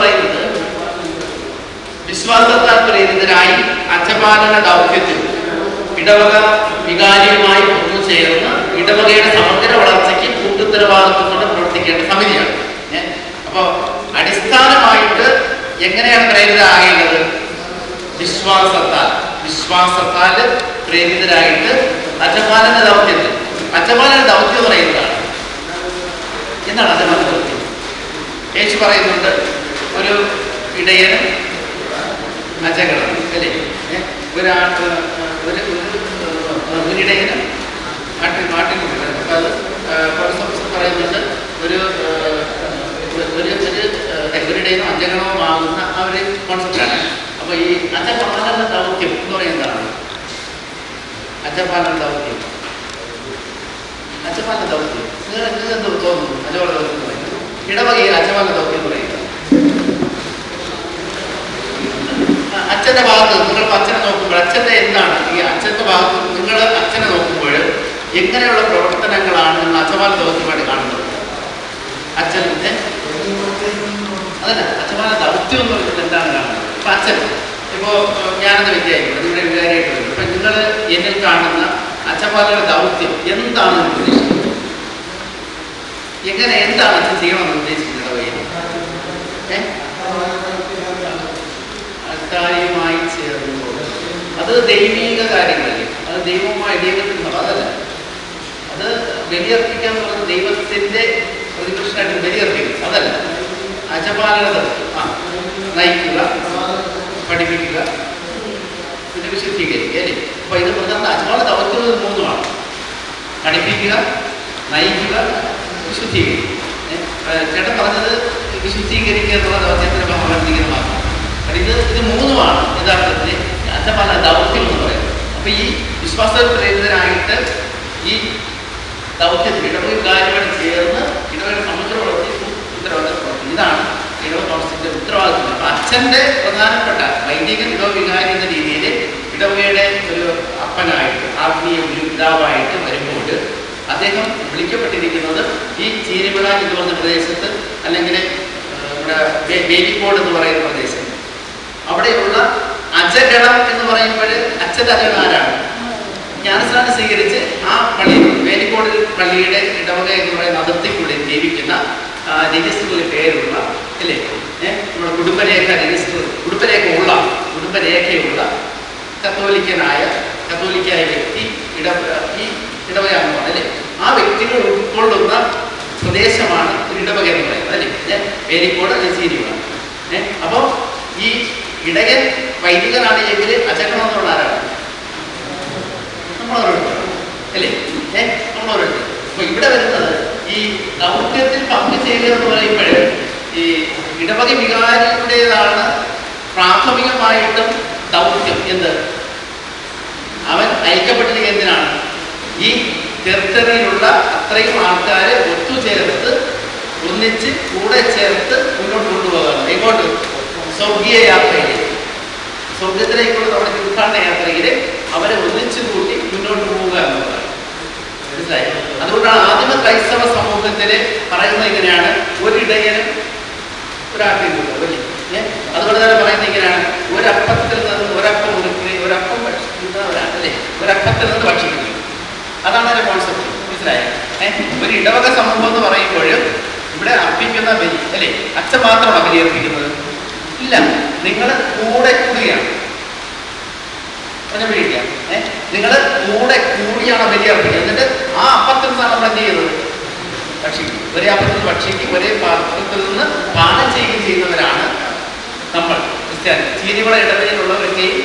പറയുന്നത് വിശ്വാസത്താൽ പ്രേരിതരായി അച്ചപാലന ദൗത്യത്തിൽ ഇടവക വികാരിയുമായി ഒന്നു ചേർന്ന് ഇടവകയുടെ സമഗ്ര വളർച്ചയ്ക്ക് കൂട്ടുത്തരവാദിത്വത്തോടെ പ്രവർത്തിക്കേണ്ട സമിതിയാണ്. അപ്പോൾ അടിസ്ഥാനമായിട്ട് എങ്ങനെയാണ് പ്രേരിതരാകേണ്ടത്? വിശ്വാസത്താൽ പ്രേരിതരായിട്ട് അച്ചപാലന ദൗത്യത്തിൽ. അച്ചപാലന ദൗത്യം എന്ന് പറയുന്നതാണ്. എന്താണ് അച്ചപാലന ദൗത്യം? യേശു പറയുന്നുണ്ട്, ഒരു ഇടയനും അജഗണം അല്ലേ, ഒരിടയനും മാട്ടിൽ അപ്പൊ അത് പറയുന്നുണ്ട്, ഒരിടയനും അജഗണവുമാകുന്ന ആ ഒരു കോൺസെപ്റ്റാണ്. അപ്പൊ ഈ അജപാലന ദൗത്യം എന്ന് പറയുന്നതാണ്. അജപാലന ദൗത്യം നിങ്ങൾ എന്ത് തോന്നുന്നു? അജപാലന ദൗത്യം എന്ന് പറയുന്നത് ഇടവകയിൽ അജപാലന ദൗത്യം എന്ന് പറയുന്നത് അച്ഛന്റെ ഭാഗത്ത് നിങ്ങൾ അച്ഛനെ നോക്കുമ്പോൾ അച്ഛന്റെ എന്താണ് ഈ അച്ഛന്റെ ഭാഗത്ത് നിങ്ങൾ അച്ഛനെ നോക്കുമ്പോൾ എങ്ങനെയുള്ള പ്രവർത്തനങ്ങളാണ് നിങ്ങൾ അച്ചപാലന ദൗത്യമായിട്ട് കാണുന്നത്? അച്ഛൻ്റെ അതല്ല, അച്ചപാലന ദൗത്യം എന്ന് പറയുന്നത് എന്താണ് കാണുന്നത്? ഇപ്പൊ അച്ഛൻ, ഇപ്പോൾ ഞാനെന്ന വിദ്യാർത്ഥിയാണ്, നിങ്ങളുടെ വികാരിയായിട്ട് വരും. ഇപ്പൊ നിങ്ങൾ എന്നിൽ കാണുന്ന അച്ചപാലന ദൗത്യം എന്താണ് ഉദ്ദേശിക്കുന്നത്? എന്താണ് അച്ഛൻ ചെയ്യണമെന്ന് ഉദ്ദേശിക്കുന്നത്? ആൾക്കാരുമായി ചേർന്നുകൊണ്ട് അത് ദൈവീക കാര്യങ്ങളല്ലേ, അത് ദൈവത്തിന് അതല്ല. അത് ബലിയർപ്പിക്കുക എന്ന് പറയുന്നത് ദൈവത്തിന്റെ പ്രതിപുരുഷനായിട്ട് ബലിയർപ്പിക്കും, അതല്ല. അജപാലന ദൗത്യം നയിക്കുക, പഠിപ്പിക്കുക, പിന്നെ വിശുദ്ധീകരിക്കുക അല്ലേ. അപ്പൊ ഇത് പ്രധാന അജപാലന ദൗത്യം മൂന്നുമാണ്: പഠിപ്പിക്കുക, നയിക്കുക, വിശുദ്ധീകരിക്കുക. ചേട്ടൻ പറഞ്ഞത് വിശുദ്ധീകരിക്കുക എന്നുള്ള ദൗത്യത്തിന്റെ ഭാഗം മാത്രം. ഇത് മൂന്നുമാണ് യഥാർത്ഥത്തിൽ അച്ചപാലന ദൗത്യം എന്ന് പറയുന്നത്. അപ്പൊ ഈ വിശ്വാസ പ്രേരിതരായിട്ട് ഈ ദൗത്യത്തിൽ ഇടവക കാര്യമായിട്ട് ചേർന്ന് ഇടവകയുടെ സമഗ്ര വളർത്തി ഉത്തരവാദിത്വം. ഇതാണ് ഇടവക കൗൺസിലിന്റെ ഉത്തരവാദിത്വം. അപ്പൊ അച്ഛന്റെ പ്രധാനപ്പെട്ട വൈദികൻ ഇടവ വികാരി എന്ന രീതിയിൽ ഇടവകയുടെ ഒരു അപ്പനായിട്ട്, ആത്മീയ ഒരു പിതാവായിട്ട് വരുമ്പോൾ അദ്ദേഹം വിളിക്കപ്പെട്ടിരിക്കുന്നത് ഈ ചീരിമല എന്ന് പറഞ്ഞ പ്രദേശത്ത്, അല്ലെങ്കിൽ ഇവിടെ വേലിക്കോട് എന്ന് പറയുന്ന പ്രദേശം, അവിടെയുള്ള അജഗണം എന്ന് പറയുമ്പോൾ അച്ഛൻ്റെ അജഗണം ആരാണ്? ജ്ഞാനസ്നാനം സ്വീകരിച്ച് ആ പള്ളി, വേലിക്കോട് പള്ളിയുടെ ഇടവക എന്ന് പറയുന്ന അതിർത്തിക്കുള്ളിൽ ജീവിക്കുന്ന രജിസ്റ്ററിൽ പേരുള്ള അല്ലേ, നമ്മുടെ കുടുംബരേഖയുള്ള കത്തോലിക്കായ വ്യക്തി ഈ ഇടവകയാണെന്ന് പറഞ്ഞല്ലേ, ആ വ്യക്തികൾ ഉൾക്കൊള്ളുന്ന പ്രദേശമാണ് ഒരു ഇടവക എന്ന് പറയുന്നത് അല്ലേ, വേലിക്കോട് ചീരിമല. അപ്പോൾ ഈ ഇടയൻ വൈദികനാണ് എങ്കിൽ അജഗണം എന്നുള്ള ആരാണ്? നമ്മളോരോരുത്തർ അല്ലേ, നമ്മളോരോരുത്തർ. അപ്പൊ ഇവിടെ വരുന്നത് ഈ ദൗത്യത്തിൽ പങ്കുചേരുക എന്ന് പറയുമ്പോൾ ഈ ഇടവക വികാരിയുടേതാണ് പ്രാഥമികമായിട്ടും ദൗത്യം. എന്ത്? അവൻ അയക്കപ്പെട്ടിരിക്കുന്ന എന്തിനാണ്? ഈ ടെറിട്ടറിയിലുള്ള അത്രയും ആൾക്കാരെ ഒത്തുചേർത്ത് ഒന്നിച്ച് കൂടെ ചേർത്ത് മുന്നോട്ട് കൊണ്ടുപോകാണ്. എങ്ങോട്ട്? സ്വർഗീയ യാത്രയിൽ, സ്വർഗത്തിലേക്കുള്ള നമ്മുടെ തീർത്ഥാടന യാത്രയിൽ അവരെ ഒന്നിച്ചു കൂട്ടി മുന്നോട്ട് പോവുക എന്നുള്ളതാണ്. മനസ്സിലായി? അതുകൊണ്ടാണ് ആദിമ ക്രൈസ്തവ സമൂഹത്തില് പറയുന്നത് ഇങ്ങനെയാണ്: ഒരിടയനും ഒരാട്ടിനുള്ള വലിയ. അതുകൊണ്ട് തന്നെ പറയുന്നത് ഇങ്ങനെയാണ്: ഒരപ്പത്തിൽ നിന്ന് ഒരപ്പം ഒരപ്പം ഭക്ഷിക്കുന്നവരാണ് അല്ലേ, ഒരപ്പത്തിൽ നിന്ന് ഭക്ഷിക്കുന്നത്. അതാണ് അതിന്റെ കോൺസെപ്റ്റ്. മനസ്സിലായോ? ഒരു ഇടവക സമൂഹം എന്ന് പറയുമ്പോൾ ഇവിടെ അർപ്പിക്കുന്ന ബലി അല്ലേ, അച്ഛൻ മാത്രമാണോ ബലി അർപ്പിക്കുന്നത്? ഇല്ല, നിങ്ങൾ കൂടെ കൂടുകയാണ്. പിടിക്കാം, നിങ്ങൾ കൂടെ കൂടിയാണ് ബലി അർപ്പിക്കുന്നത്. എന്നിട്ട് ആ അപ്പത്തിൽ നിന്നാണ് നമ്മൾ എന്ത് ചെയ്യുന്നത്? ഭക്ഷിക്കും. ഒരേ അപ്പത്തിൽ നിന്ന് ഭക്ഷിക്കും, ഒരേ പാത്രത്തിൽ നിന്ന് പാനം ചെയ്യുകയും ചെയ്യുന്നവരാണ് നമ്മൾ ക്രിസ്ത്യാനി. ചീനിവള ഇടവകയിലുള്ളവരൊക്കെയും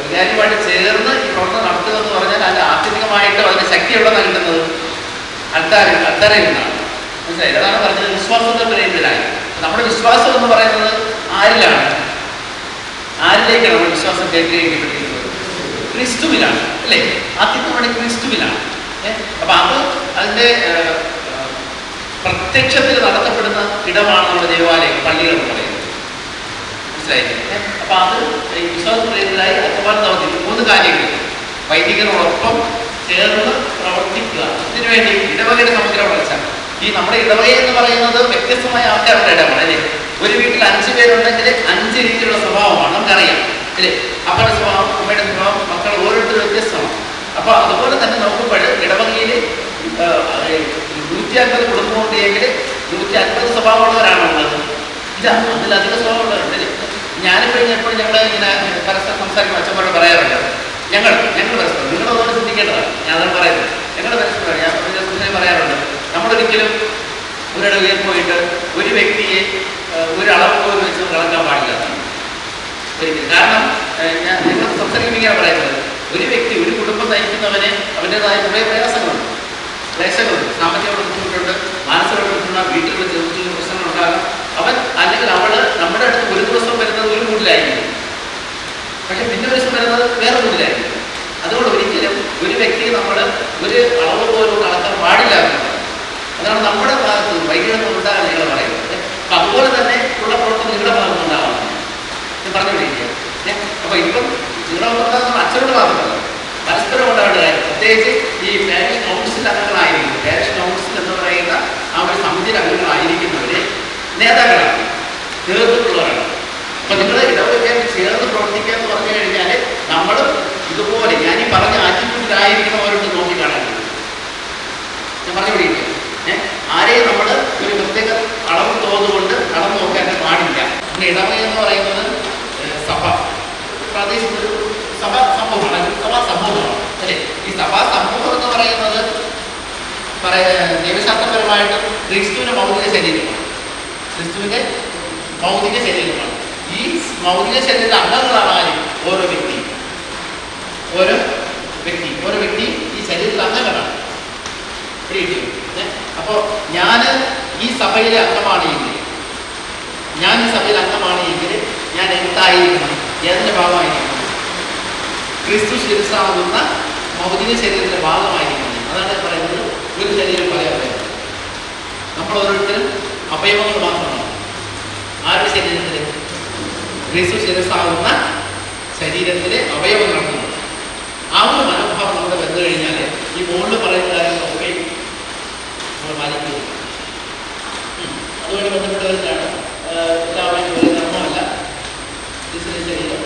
വികാരിയുമായിട്ട് ചേർന്ന് ഈ പ്രവർത്തനം നടത്തുക എന്ന് പറഞ്ഞാൽ അതിന്റെ ആത്യന്തികമായിട്ട് അതിന്റെ ശക്തിയുള്ളതാണ് കിട്ടുന്നത് അൾത്താരയിൽ നിന്നാണ്. മനസ്സിലായില്ല? അതാണ് പറഞ്ഞത് വിശ്വാസത്തെ പ്രേരിതരായി. നമ്മുടെ വിശ്വാസം എന്ന് പറയുന്നത് ആരിലാണ്? ആരിലേക്കാണ് നമ്മുടെ വിശ്വാസം കേന്ദ്രീകരിക്കപ്പെട്ടിരിക്കുന്നത്? ക്രിസ്തുവിലാണ് അല്ലേ? ആത്യന്തികമായി ക്രിസ്തുവിലാണ്. അപ്പൊ അതിന്റെ പ്രത്യക്ഷത്തിൽ നടത്തപ്പെടുന്ന ഇടമാണ് നമ്മുടെ ദേവാലയം, പള്ളികൾ എന്ന് പറയുന്നത്. മനസ്സിലായില്ലേ? അപ്പൊ അത് വിശ്വാസപ്രേരിതരായി അച്ചപാലന ദൗത്യം മൂന്ന് കാര്യങ്ങൾ: വൈദികനോടൊപ്പം ചേർന്ന് പ്രവർത്തിക്കുക. ഇതിനുവേണ്ടി ഇടവകയുടെ സമഗ്ര വളർച്ച. ഈ നമ്മുടെ ഇടവക എന്ന് പറയുന്നത് വ്യത്യസ്തമായ ആൾക്കാരുടെ ഇടമാണ് അല്ലേ. ഒരു വീട്ടിൽ 5 പേരുണ്ടെങ്കിൽ 5 രീതിയിലുള്ള സ്വഭാവമാണ് നമുക്കറിയാം അല്ലേ. അപ്പൻ്റെ സ്വഭാവം, അമ്മയുടെ സ്വഭാവം, മക്കൾ ഓരോരുത്തരും വ്യത്യസ്തമാണ്. അപ്പോൾ അതുപോലെ തന്നെ നോക്കുമ്പോൾ ഇടവകയിൽ 150 കുടുംബമുണ്ട് എങ്കിൽ 150 സ്വഭാവമുള്ളവരാണോ ഉള്ളത്? ഇല്ല, അതിലധികം സ്വഭാവമുള്ളവരുണ്ട്. ഞാനിപ്പോൾ എപ്പോഴും ഞങ്ങൾ ഇങ്ങനെ പരസ്പരം സംസാരിക്കുമ്പോൾ അച്ഛന്മാരോട് പറയാറുണ്ട്, ഞങ്ങൾ പരസ്പരം, നിങ്ങളതുകൊണ്ട് ചിന്തിക്കേണ്ടതാണ്, ഞാൻ അതാണ് പറയുന്നത്. ഞങ്ങൾ പരസ്പരം ഞാൻ പറയാറുണ്ട്, നമ്മളൊരിക്കലും ഒരിടവയിൽ പോയിട്ട് ഒരു വ്യക്തിയെ ഒരു അളവ് പോലും വെച്ച് കളക്കാൻ പാടില്ല ഒരിക്കലും. കാരണം നിങ്ങൾ സംസാരിക്കുമ്പോൾ പറയുന്നത്, ഒരു വ്യക്തി, ഒരു കുടുംബം നയിക്കുന്നവന് അവൻ്റെതായ കുറേ പ്രയാസങ്ങളുണ്ട്, ക്ലേശങ്ങളുണ്ട്, സാമ്പത്തിക ബുദ്ധിമുട്ടുണ്ട്, മാനസിക ബുദ്ധിമുട്ടുണ്ട്, വീട്ടിൽ ചെറിയ പ്രശ്നങ്ങളുണ്ടാകാം. അവൻ അല്ലെങ്കിൽ അവള് നമ്മുടെ അടുത്ത് ഒരു ദിവസം വരുന്നത് ഒരു വീട്ടിലായിരിക്കും, പക്ഷെ പിന്നെ ഒരു ദിവസം വരുന്നത് വേറെ വീട്ടിലായിരിക്കും. അതുകൊണ്ട് ഒരിക്കലും ഒരു വ്യക്തിയെ നമ്മൾ ഒരു അളവ് പോലും കളക്കാൻ പാടില്ല എന്നുള്ളത്. അതാണ് നമ്മുടെ ഭാഗത്ത് വൈകിട്ടൊന്നും ഉണ്ടാകാൻ നിങ്ങൾ പറയുന്നത്. അപ്പം അതുപോലെ തന്നെ ഉള്ള പ്രവർത്തനം നിങ്ങളുടെ ഭാഗത്ത് ഉണ്ടാകാം ഞാൻ പറഞ്ഞുകൊണ്ടിരിക്കുക. അപ്പോൾ ഇപ്പം നിങ്ങളുടെ ഭാഗത്ത് അച്ഛനോട് മാത്രമല്ല, പരസ്പരം ഉണ്ടാവേണ്ട കാര്യം, പ്രത്യേകിച്ച് ഈ പാരിഷ് കൗൺസിൽ അംഗങ്ങളായിരിക്കും. പാരിഷ് കൗൺസിൽ എന്ന് പറയുന്ന ആ ഒരു സമിതിയുടെ അംഗങ്ങളായിരിക്കുന്നവര് നേതാക്കളാണ്, നേതൃത്വമുള്ളവരാണ്. അപ്പം നിങ്ങൾ ഇടവകയിൽ ചേർന്ന് പ്രവർത്തിക്കുക എന്ന് പറഞ്ഞു കഴിഞ്ഞാൽ നമ്മൾ ഇതുപോലെ ഞാൻ ഈ പറഞ്ഞ ആറ്റിറ്റ്യൂഡിലായിരിക്കുന്നവരോട് നോക്കിക്കാണാൻ ഞാൻ പറഞ്ഞുകൊണ്ടിരിക്കുക. ആരെയും നമ്മൾ ഒരു പ്രത്യേക അളവ് തോന്നുകൊണ്ട് അളവ് നോക്കാൻ പാടില്ല. പിന്നെ ഇടവക എന്ന് പറയുന്നത് സഭ, പ്രാദേശിക ഒരു സഭാ സമൂഹമാണ്, സഭാ സമൂഹമാണ് അല്ലേ. ഈ സഭാ സമൂഹം എന്ന് പറയുന്നത് ദൈവശാസ്ത്രപരമായിട്ട് ക്രിസ്തുവിൻ്റെ ഭൗതിക ശരീരമാണ്, ക്രിസ്തുവിൻ്റെ ഭൗതിക ശരീരമാണ്. ഈ ഭൗതിക ശരീരത്തിലെ അംഗങ്ങളാണ് ഓരോ വ്യക്തി ഈ ശരീരത്തിലെ അംഗങ്ങളാണ്. അപ്പോൾ ഞാൻ ഈ സഭയിലെ അംഗമാണ് എങ്കിൽ ഞാൻ എന്തായിരിക്കണം, ഏതിൻ്റെ ഭാഗമായിരിക്കണം? ക്രിസ്തു ശിരസ്സാകുന്ന ഭൗതിക ശരീരത്തിൻ്റെ ഭാഗമായിരിക്കണം. അതാണ് പറയുന്നത് ഒരു ശരീരം പറയാൻ. നമ്മൾ ഓരോരുത്തരും അവയവങ്ങൾ മാത്രമാണ്. ആരുടെ ശരീരത്തിൽ? ക്രിസ്തു ശിരസ്സാകുന്ന ശരീരത്തിലെ അവയവങ്ങളാണ്. ആ ഒരു മനോഭാവം നമ്മുടെ വന്നു കഴിഞ്ഞാൽ ഈ മുകളിൽ പറയുന്ന കാര്യങ്ങളൊക്കെ നമ്മൾ മാനിക്കുക. അതുകൊണ്ട് ബന്ധപ്പെട്ടവരാണ് എല്ലാവരും ഒരു ധർമ്മമല്ല ക്രിസ്തുവിന്റെ ശരീരം.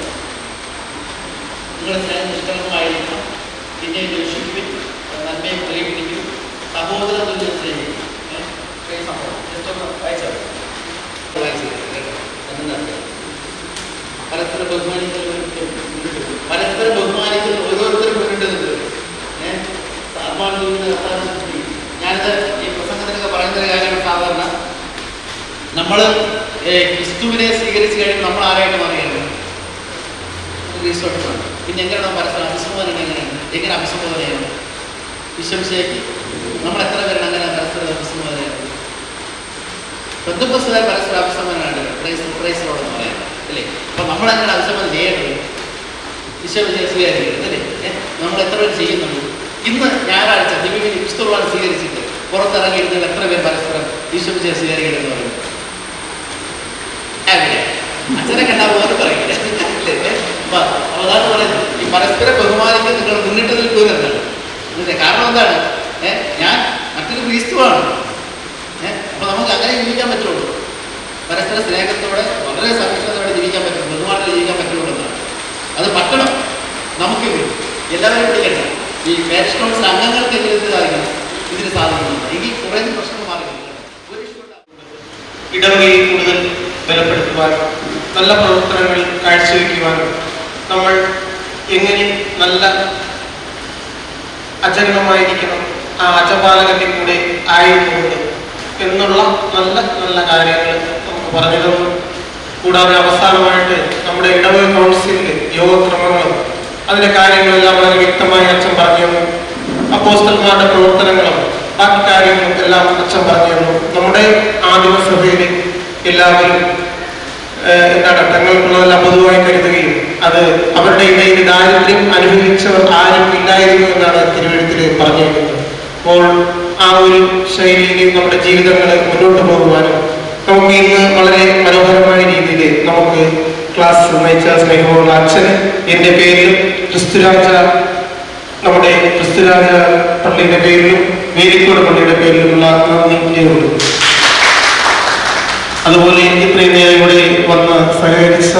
നിങ്ങളുടെ സ്നേഹം നിഷ്കളങ്കമായിരിക്കണം, പിന്നെ ദൂഷിപ്പിക്കും, നന്മയെ പ്രകടിപ്പിക്കും, സഹോദര തുല്യം സ്നേഹിക്കും. സംഭവം വായിച്ചത് പരസ്പരം ബഹുമാനിക്കുന്ന ഓരോരുത്തരും മുന്നിട്ട് ഞാനിത് ഈ പ്രസംഗത്തിനൊക്കെ പറയുന്ന കാര്യമാണ്. സാധാരണ നമ്മൾ ക്രിസ്തുവിനെ സ്വീകരിച്ചു കഴിയുമ്പോൾ നമ്മൾ ആരായിട്ട് മാറിയാണ്? ക്രിസ്തുവാണ്. പിന്നെ എങ്ങനെയാണ് പരസ്പരം അഭിസംബോധന? എങ്ങനെ അഭിസംബോധനയാണ്? വിശ്വംശയ്ക്ക് നമ്മൾ എത്ര പേരാണ് അങ്ങനെ പരസ്പരം അഭിസംബോധനയാണ്? ബന്ധുപ്രസ്ഥകാർ പരസ്പര അഭിസംബോധനയാണ് പ്രൈസറോടെന്ന് പറയാം അല്ലേ. അപ്പം നമ്മളെങ്ങനെ അഭിസംബോധന ചെയ്യേണ്ടത്? വിശ്വവിജയ സ്വീകരിക്കരുത് അല്ലേ. നമ്മൾ എത്ര പേര് ചെയ്യുന്നുണ്ട്? ഇന്ന് ഞായറാഴ്ച ദിവ്യ ക്രിസ്തുവാണ് സ്വീകരിച്ചിട്ട് പുറത്തിറങ്ങിയിരുന്നത് എത്ര പേർ പരസ്പരം വിശ്വവിജയ സ്വീകരിക്കരുതെന്ന് പറയുന്നത്? അച്ഛനെ കണ്ടാൽ പോലും പറയില്ല. അതാണ് പറയുന്നത്, ഈ പരസ്പരം ബഹുമാനിക്ക് നിങ്ങൾ മുന്നിട്ട് നിൽക്കൂലെന്നാണ്. കാരണം എന്താണ്? ഞാൻ മറ്റൊരു ക്രിസ്തുവാണ്. അപ്പൊ നമുക്ക് അങ്ങനെ ജീവിക്കാൻ പറ്റുള്ളൂ. പരസ്പര സ്നേഹത്തോടെ വളരെ സഹിഷ്ണുതയോടെ ജീവിക്കാൻ പറ്റും, ബഹുമാനത്തോടെ ജീവിക്കാൻ പറ്റുള്ളൂ എന്നാണ്. അത് പറ്റണം. നമുക്ക് എല്ലാവരും പിടിക്കണ്ട. ഈ പാരിഷ് കൗൺസിൽ അംഗങ്ങൾക്ക് ഇതിന് സാധിക്കുന്നുണ്ട്. എങ്കിൽ കുറേ പ്രശ്നങ്ങൾ മാറിയിട്ടുണ്ട്. ഇടവകയെ കൂടുതൽ ബലപ്പെടുത്തുവാനും നല്ല പ്രവർത്തനങ്ങൾ കാഴ്ചവെക്കുവാനും നമ്മൾ എങ്ങനെ നല്ല അജഗണമായിരിക്കണം, ആ അജപാലകന്റെ കൂടെ ആയിട്ടുണ്ട് എന്നുള്ള നല്ല നല്ല കാര്യങ്ങൾ നമുക്ക് പറഞ്ഞു തന്നു. കൂടാതെ അവസാനമായിട്ട് നമ്മുടെ ഇടവക കൗൺസിലിന്റെ യോഗക്രമങ്ങളും അതിന്റെ കാര്യങ്ങളെല്ലാം വളരെ വ്യക്തമായി അച്ഛൻ പറഞ്ഞു തന്നു. അപ്പോസ്തലന്മാരുടെ പ്രവർത്തനങ്ങളും ബാക്കി കാര്യങ്ങളും എല്ലാം അച്ഛൻ പറഞ്ഞു തന്നു. നമ്മുടെ ആദിമസഭയിൽ എല്ലാവരും തങ്ങൾക്കുള്ളതെല്ലാം പൊതുവായി കരുതുകയും അത് അവരുടെ ഇടയിൽ ദാരിദ്ര്യം അനുഭവിച്ചവർ ആരും ഇല്ലായിരുന്നു എന്നാണ് തിരുവഴുത്തിൽ പറഞ്ഞിരിക്കുന്നത്. അപ്പോൾ ആ ഒരു ശൈലിയിൽ നമ്മുടെ ജീവിതങ്ങളെ മുന്നോട്ട് പോകുവാനും നമുക്ക് ഇന്ന് വളരെ മനോഹരമായ രീതിയിൽ നമുക്ക് ക്ലാസ് നയിച്ച സ്നേഹമുള്ള അച്ഛന് എൻ്റെ പേരിലും നമ്മുടെ ക്രിസ്തുരാജ പള്ളിയുടെ പേരിലും വേലിക്കോട് പള്ളിയുടെ പേരിലുമുള്ള നന്ദി രേഖപ്പെടുത്തുന്നു. അതുപോലെ ഇത്രയും നേരം ഇവിടെ വന്ന് സഹകരിച്ച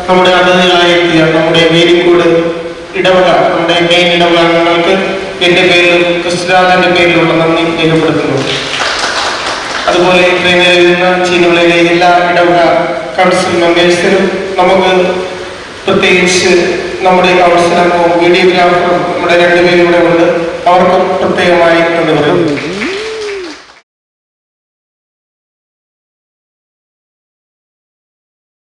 നമ്മുടെ അതിഥികളായെത്തിയ നമ്മുടെ വേലിക്കോട് ഇടവക, നമ്മുടെ മെയിൻ ഇടവക അംഗങ്ങൾക്ക് എൻ്റെ പേരിലും ക്രിസ്തുരാജന്റെ പേരിലുള്ള നന്ദി രേഖപ്പെടുത്തുന്നു. അതുപോലെ ഇത്രയും നേരം ഇരുന്ന ചീനുകളിലെ എല്ലാ ഇടവക കൗൺസിൽ മെമ്പേഴ്സിനും, നമുക്ക് പ്രത്യേകിച്ച് നമ്മുടെ കൗൺസിൽ അംഗവും വീഡിയോഗ്രാഫറും നമ്മുടെ രണ്ടുപേരും ഇവിടെ ഉണ്ട്, അവർക്കും പ്രത്യേകമായി നന്ദി പറയുന്നു.